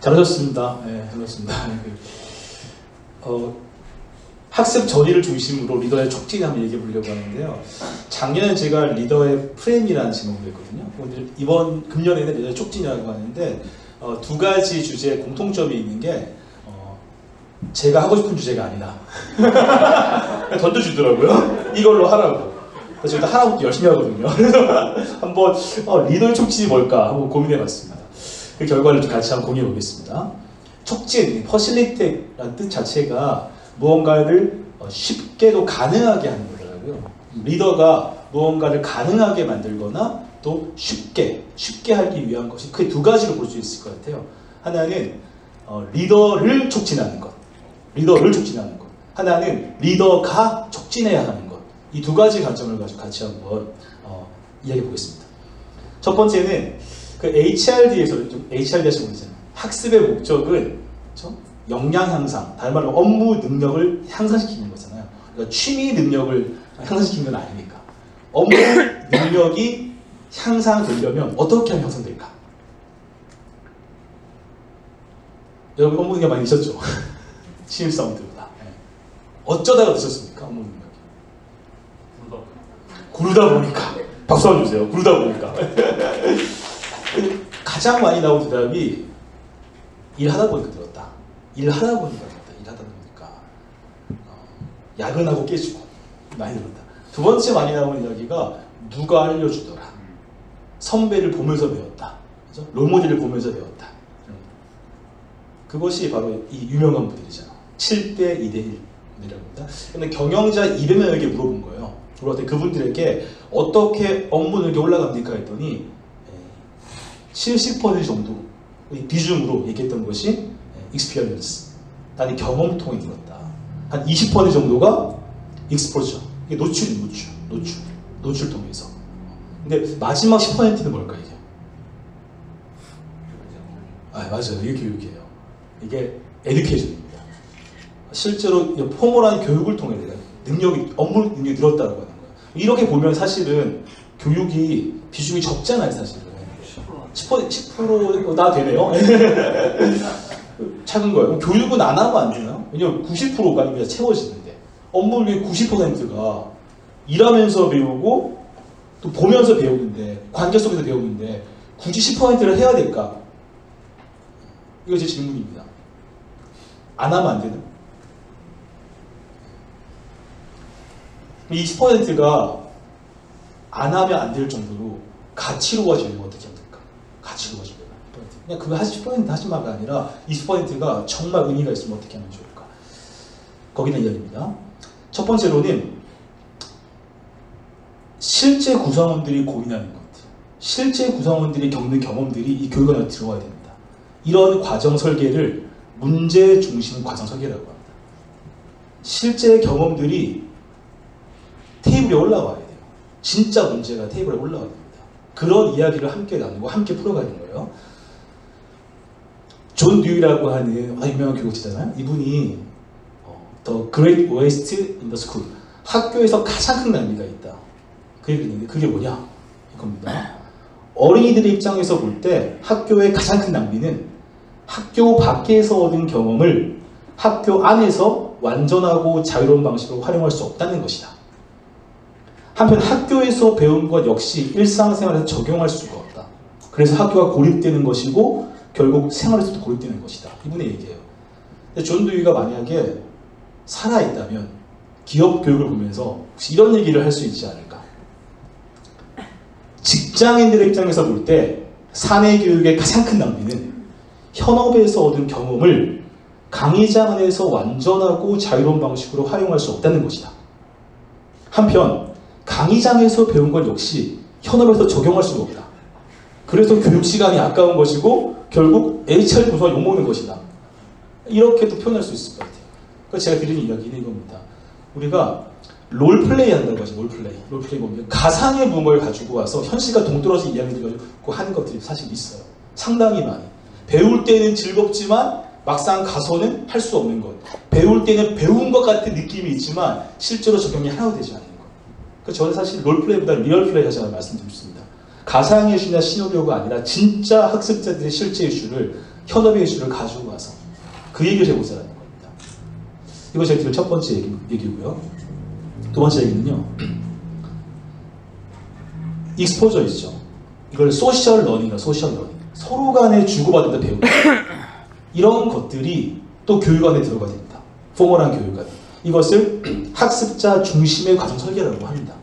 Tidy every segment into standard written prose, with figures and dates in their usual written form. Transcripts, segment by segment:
잘하셨습니다. 네, 잘하셨습니다. 학습 전의를 중심으로 리더의 촉진을 한번 얘기해 보려고 하는데요. 작년에 제가 리더의 프레임이라는 제목을 했거든요. 오늘 금년에는 리더의 촉진이라고 하는데 두 가지 주제에 공통점이 있는 게 제가 하고 싶은 주제가 아니다. 던져주더라고요. 이걸로 하라고. 그래서 일단 하라고 열심히 하거든요. 그래서 한번 리더의 촉진이 뭘까 한번 고민해봤습니다. 그 결과를 좀 같이 한번 공유해 보겠습니다. 촉진, 퍼실리테이트라는 뜻 자체가 무언가를 쉽게도 가능하게 하는 거더라고요. 리더가 무언가를 가능하게 만들거나 또 쉽게 하기 위한 것이 크게 두 가지로 볼 수 있을 것 같아요. 하나는 리더를 촉진하는 것. 하나는 리더가 촉진해야 하는 것. 이 두 가지 관점을 가지고 같이 한번 이야기해 보겠습니다. 첫 번째는 그 HRD에서 좀 HRD 하시고 계시잖아요. 학습의 목적은 그렇죠? 역량 향상, 다른 말로 업무 능력을 향상시키는 거잖아요. 그러니까 취미 능력을 향상시키는 건 아니니까. 업무 능력이 향상되려면 어떻게 하면 향상될까? 여러분 업무 능력 많이 드셨죠? 신입사원들보다. 네. 어쩌다가 드셨습니까? 업무 능력이. 구르다 보니까. 박수 한번 주세요. 구르다 보니까. 가장 많이 나온 대답이 일하다 보니까 들었다. 일하다 보니까 야근하고 깨지고 많이 들었다. 두 번째 많이 나오는 이야기가 누가 알려주더라. 선배를 보면서 배웠다. 그죠? 롤모델을 보면서 배웠다. 그것이 바로 이 유명한 분들이잖아. 7대 2대 1 분들이랍니다. 근데 경영자 200명에게 물어본 거예요. 물어봤더니 그분들에게 어떻게 업무 능력이 올라갑니까 했더니 70% 정도 비중으로 얘기했던 것이 experience, 단지 경험 통해 들었다. 한 20% 정도가 exposure, 이게 노출 통해서. 근데 마지막 10%는 뭘까 이게? 맞아요. 이게 교육이에요. 이게 education입니다. 실제로 포멀한 교육을 통해 업무 능력이 늘었다고 하는 거예요. 이렇게 보면 사실은 교육이 비중이 적잖아요, 사실은. 10%나 되네요. 작은 거예요. 교육은 안 하면 안 되나요? 왜냐면 90%가 이미 채워지는데 업무의 90%가 일하면서 배우고 또 보면서 배우는데 관계 속에서 배우는데 굳이 10%를 해야 될까? 이거 제 질문입니다. 안 하면 안 되나? 이 10%가 안 하면 안 될 정도로 가치로워지면 어떻게 합니까? 가치로워지면 그냥 그거 10% 하지마가 아니라 20%가 정말 의미가 있으면 어떻게 하면 좋을까? 거기는 이야기입니다. 첫 번째로는 실제 구성원들이 고민하는 것들, 실제 구성원들이 겪는 경험들이 이 교육 안에 들어와야 됩니다. 이런 과정 설계를 문제 중심 과정 설계라고 합니다. 실제 경험들이 테이블에 올라와야 돼요. 진짜 문제가 테이블에 올라와야 됩니다. 그런 이야기를 함께 나누고 함께 풀어가는 거예요. 존 듀이라고 하는 유명한 교육자잖아요. 이분이 The Great Waste in the School, 학교에서 가장 큰 낭비가 있다. 그 얘기를 했는데 그게 뭐냐? 이겁니다. 어린이들의 입장에서 볼 때 학교의 가장 큰 낭비는 학교 밖에서 얻은 경험을 학교 안에서 완전하고 자유로운 방식으로 활용할 수 없다는 것이다. 한편 학교에서 배운 것 역시 일상생활에서 적용할 수가 없다. 그래서 학교가 고립되는 것이고 결국 생활에서도 고립되는 것이다. 이분의 얘기예요. 근데 존 듀이가 만약에 살아있다면 기업 교육을 보면서 혹시 이런 얘기를 할 수 있지 않을까? 직장인들의 입장에서 볼 때 사내 교육의 가장 큰 낭비는 현업에서 얻은 경험을 강의장 안에서 완전하고 자유로운 방식으로 활용할 수 없다는 것이다. 한편 강의장에서 배운 것 역시 현업에서 적용할 수가 없다. 그래서 교육 시간이 아까운 것이고 결국 HR 부서가 욕먹는 것이다. 이렇게도 표현할 수 있을 것 같아요. 그래서 제가 드리는 이야기는 이겁니다. 우리가 롤플레이 한다고 하죠. 롤플레이 보면 가상의 무언가를 가지고 와서 현실과 동떨어진 이야기를 가지고 하는 것들이 사실 있어요. 상당히 많이. 배울 때는 즐겁지만 막상 가서는 할 수 없는 것. 배울 때는 배운 것 같은 느낌이 있지만 실제로 적용이 하나도 되지 않는 것. 그래서 저는 사실 롤플레이보다 리얼플레이 하자고 말씀드리고 싶습니다. 가상의 이슈나 시나리오가 아니라 진짜 학습자들의 실제 이슈를 현업의 이슈를 가지고 와서 그 얘기를 해보자라는 겁니다. 이거 제가 드릴 첫 번째 얘기고요. 두 번째 얘기는요. 익스포저 있죠. 이걸 소셜 러닝이라 소셜 러닝. 서로 간에 주고받는 데 배우는 이런 것들이 또 교육 안에 들어가야 됩니다. 포멀한 교육 안에. 이것을 학습자 중심의 과정 설계라고 합니다.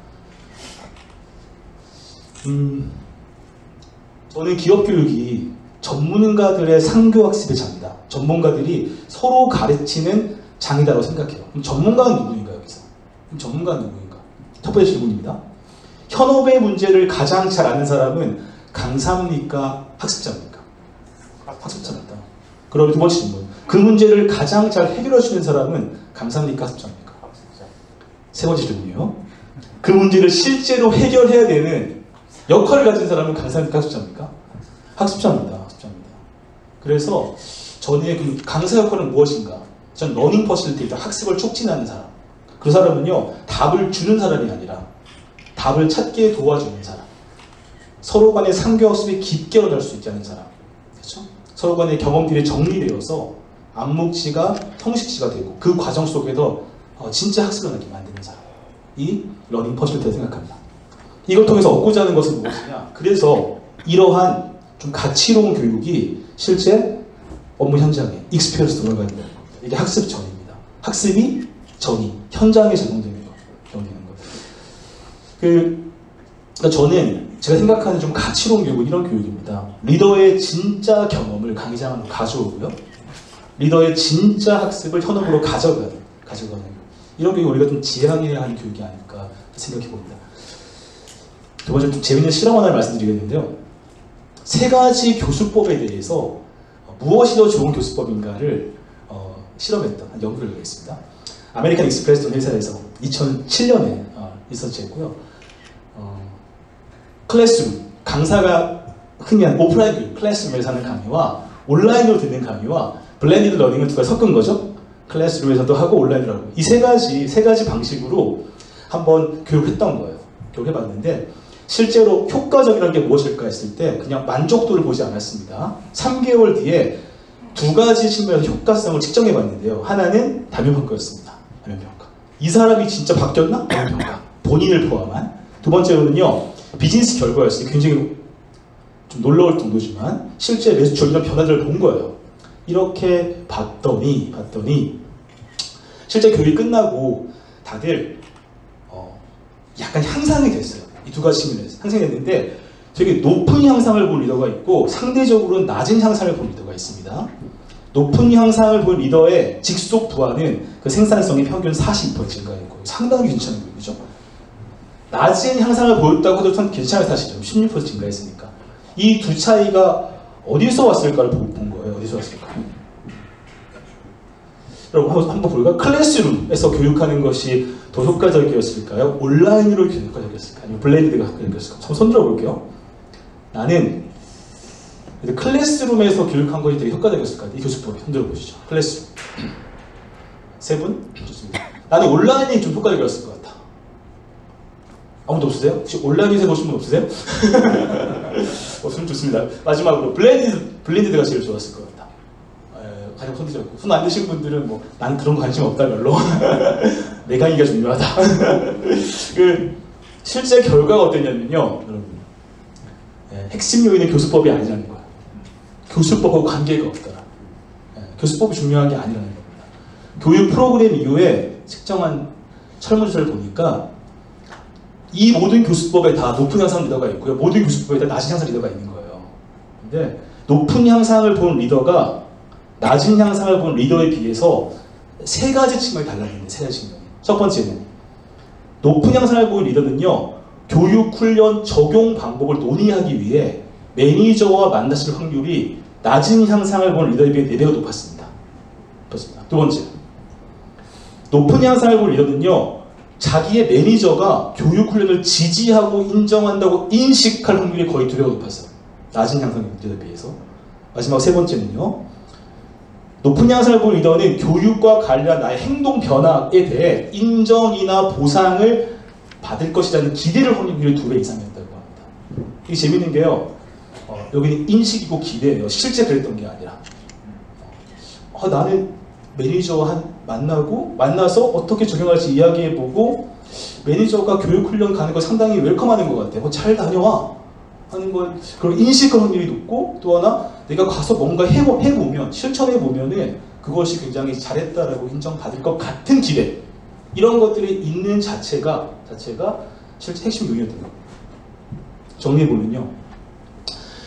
저는 기업 교육이 전문가들의 상교 학습의 장이다. 전문가들이 서로 가르치는 장이다라고 생각해요. 그럼 전문가는 누구인가 여기서? 그럼 전문가는 누구인가? 첫 번째 질문입니다. 현업의 문제를 가장 잘 아는 사람은 강사입니까? 학습자입니까? 학습자입니다. 그럼 두 번째 질문. 그 문제를 가장 잘 해결해 주는 사람은 강사입니까? 학습자입니까? 세 번째 질문이요. 그 문제를 실제로 해결해야 되는 역할을 가진 사람은 강사입니까? 학습자입니까? 학습자입니다. 학습자입니다. 그래서 저는 그 강사 역할은 무엇인가? 전 러닝 퍼실리테이터, 학습을 촉진하는 사람. 그 사람은요, 답을 주는 사람이 아니라 답을 찾게 도와주는 사람. 서로 간의 상교 학습이 깊게 일어날 수 있게 하는 사람. 그렇죠? 서로 간의 경험들이 정리되어서 암묵지가 형식지가 되고 그 과정 속에서 진짜 학습을 하게 만드는 사람. 이 러닝 퍼실리테이터 생각합니다. 이걸 통해서 얻고자 하는 것은 무엇이냐? 그래서 이러한 좀 가치로운 교육이 실제 업무 현장에 익스피리언스 들어가야 된다는 겁니다. 이게 학습 전입니다. 학습이 전이 현장에 적용되는 거. 그러니까 저는 제가 생각하는 좀 가치로운 교육은 이런 교육입니다. 리더의 진짜 경험을 강의장으로 가져오고요. 리더의 진짜 학습을 현업으로 가져가는 교육. 이런 교육을 우리가 좀 지향해야 하는 교육이 아닐까 생각해 봅니다. 두 번째 좀 재밌는 실험 하나를 말씀드리겠는데요. 세 가지 교수법에 대해서 무엇이 더 좋은 교수법인가를 실험했던 한 연구를 하겠습니다. 아메리칸 익스프레스 회사에서 2007년에 리서치했고요. 클래스룸, 강사가 흔히 한 오프라인 교육, 클래스룸에서 하는 강의와 온라인으로 듣는 강의와 블렌디드 러닝을 두 가지 섞은 거죠. 클래스룸에서도 하고 온라인으로 하고. 이 세 가지 방식으로 한번 교육했던 거예요. 교육해봤는데 실제로 효과적이라는 게 무엇일까 했을 때 그냥 만족도를 보지 않았습니다. 3개월 뒤에 두 가지 측면에서 효과성을 측정해봤는데요. 하나는 다면평가였습니다. 다면평가. 이 사람이 진짜 바뀌었나? 다면평가. 본인을 포함한. 두 번째로는요. 비즈니스 결과였어요. 굉장히 좀 놀라울 정도지만 실제 매수출 이런 변화들을 본 거예요. 이렇게 봤더니 실제 교육이 끝나고 다들 약간 향상이 됐어요. 이 두 가지 측면에서 향상이 됐는데 되게 높은 향상을 본 리더가 있고 상대적으로는 낮은 향상을 본 리더가 있습니다. 높은 향상을 본 리더의 직속 부하는 그 생산성이 평균 40% 증가했고 상당히 괜찮은 거죠. 낮은 향상을 보였다고 해도 괜찮은 사실이죠. 16% 증가했으니까. 이 두 차이가 어디서 왔을까를 본 거예요. 어디서 왔을까? 여러분 한번 볼까요? 클래스룸에서 교육하는 것이 더 효과적이었을까요? 온라인으로 효과적이었을까요? 아니면 블렌디드가 효과적이었을까요? 한번 손들어 볼게요. 나는 클래스룸에서 교육한 것이 되게 효과적이었을까요? 이 교수법이 손들어 보시죠. 클래스룸. 세 분? 좋습니다. 나는 온라인이 좀 효과적이었을 것 같아. 아무도 없으세요? 혹시 온라인에서 보신 분 없으세요? 없으면 좋습니다. 마지막으로 블렌디드가 제일 좋았을 것 같다. 가장 손드셨고 손 안 드신 분들은 뭐 난 그런 거 관심 없다 별로. 내 강의가 중요하다. 실제 결과가 어땠냐면요, 여러분. 핵심 요인은 교수법이 아니라는 거예요. 교수법하고 관계가 없더라. 교수법이 중요한 게 아니라는 겁니다. 교육 프로그램 이후에 측정한 설문조사를 보니까 이 모든 교수법에 다 높은 향상 리더가 있고요. 모든 교수법에 다 낮은 향상 리더가 있는 거예요. 근데 높은 향상을 본 리더가 낮은 향상을 본 리더에 비해서 세 가지 측면이 달랐는데, 세 가지 측면이. 첫 번째는 높은 향상을 본 리더는요. 교육 훈련 적용 방법을 논의하기 위해 매니저와 만났을 확률이 낮은 향상을 본 리더에 비해 4배가 높았습니다. 두 번째, 높은 향상을 본 리더는요. 자기의 매니저가 교육 훈련을 지지하고 인정한다고 인식할 확률이 거의 2배가 높았어요. 낮은 향상의 리더에 비해서. 마지막 세 번째는요. 높은 향상을 본 리더는 교육과 관련 나의 행동 변화에 대해 인정이나 보상을 받을 것이라는 기대를 확률이 2배 이상이었다고 합니다. 이게 재밌는 게요. 여기는 인식이고 기대예요. 실제 그랬던 게 아니라. 나는 매니저와 만나서 어떻게 적용할지 이야기해보고 매니저가 교육훈련 가는 걸 상당히 웰컴하는 것 같아. 잘 다녀와 하는 걸 그런 인식할 확률이 높고, 또 하나 내가 가서 뭔가 해보면 실천해보면은 그것이 굉장히 잘했다라고 인정받을 것 같은 기대, 이런 것들이 있는 자체가 실제 핵심 요인이 됩니다. 정리해보면요,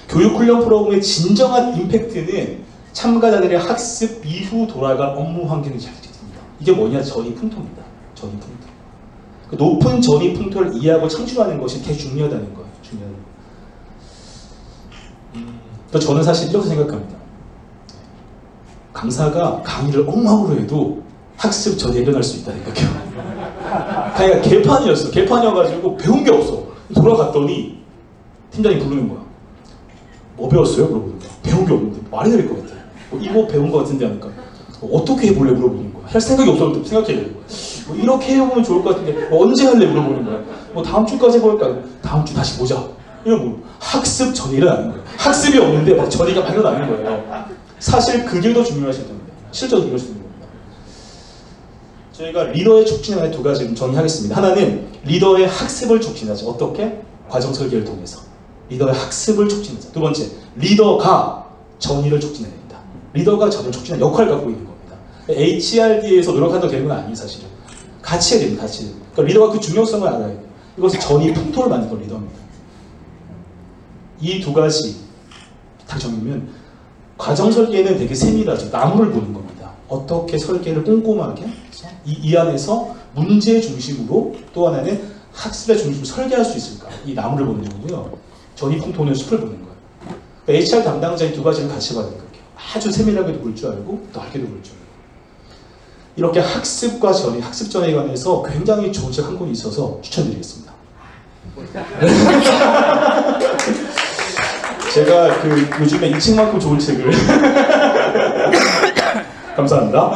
교육훈련 프로그램의 진정한 임팩트는 참가자들의 학습 이후 돌아갈 업무 환경이 잘 됩니다. 이게 뭐냐? 전이풍토입니다. 전이풍토. 그 높은 전이풍토를 이해하고 창출하는 것이 되게 중요하다는 거예요. 저는 사실 이렇게 생각합니다. 강사가 강의를 엉망으로 해도 학습 전에 일어날 수 있다 생각해요. 강의가 개판이었어. 개판이어가지고 배운 게 없어. 돌아갔더니 팀장이 부르는 거야. 뭐 배웠어요? 물어보는 거야. 배운 게 없는데 말이 될 것 같아. 이거 배운 것 같은데 하니까 어떻게 해볼래? 물어보는 거야. 할 생각이 없어도 생각해야 되는 거야. 이렇게 해보면 좋을 것 같은데 언제 할래? 물어보는 거야. 다음 주까지 해볼까? 다음 주 다시 보자. 이런 학습 전이 일어나는 거예요. 학습이 없는데 막 전이가 발현하는 거예요. 사실 그게 더 중요하실 겁니다. 실제로 이럴 수 있는 겁니다. 저희가 리더의 촉진에 관해 두 가지 정의하겠습니다. 하나는 리더의 학습을 촉진하죠. 어떻게? 과정 설계를 통해서 리더의 학습을 촉진하자. 두 번째, 리더가 전의를 촉진해야 됩니다. 리더가 전의를 촉진하는 역할을 갖고 있는 겁니다. HRD에서 노력한다고 되는 건 아니에요. 사실은 같이 해야 됩니다. 같이. 그러니까 리더가 그 중요성을 알아야 돼요. 이것이 전의 풍토를 만든 건 리더입니다. 이 두 가지 딱 정리면, 과정 설계는 되게 세밀하죠. 나무를 보는 겁니다. 어떻게 설계를 꼼꼼하게 이 안에서 문제 중심으로, 또 하나는 학습의 중심으로 설계할 수 있을까, 이 나무를 보는 거고요. 전이풍토는 숲을 보는 거예요. 그러니까 HR 담당자의 두 가지를 같이 봐야 될거예요. 아주 세밀하게도 볼 줄 알고 넓게도 볼 줄 알고. 이렇게 학습과 전이, 학습 전에 관해서 굉장히 좋은 책 한 권이 있어서 추천드리겠습니다. 제가 요즘에 이 책만큼 좋은 책을 감사합니다.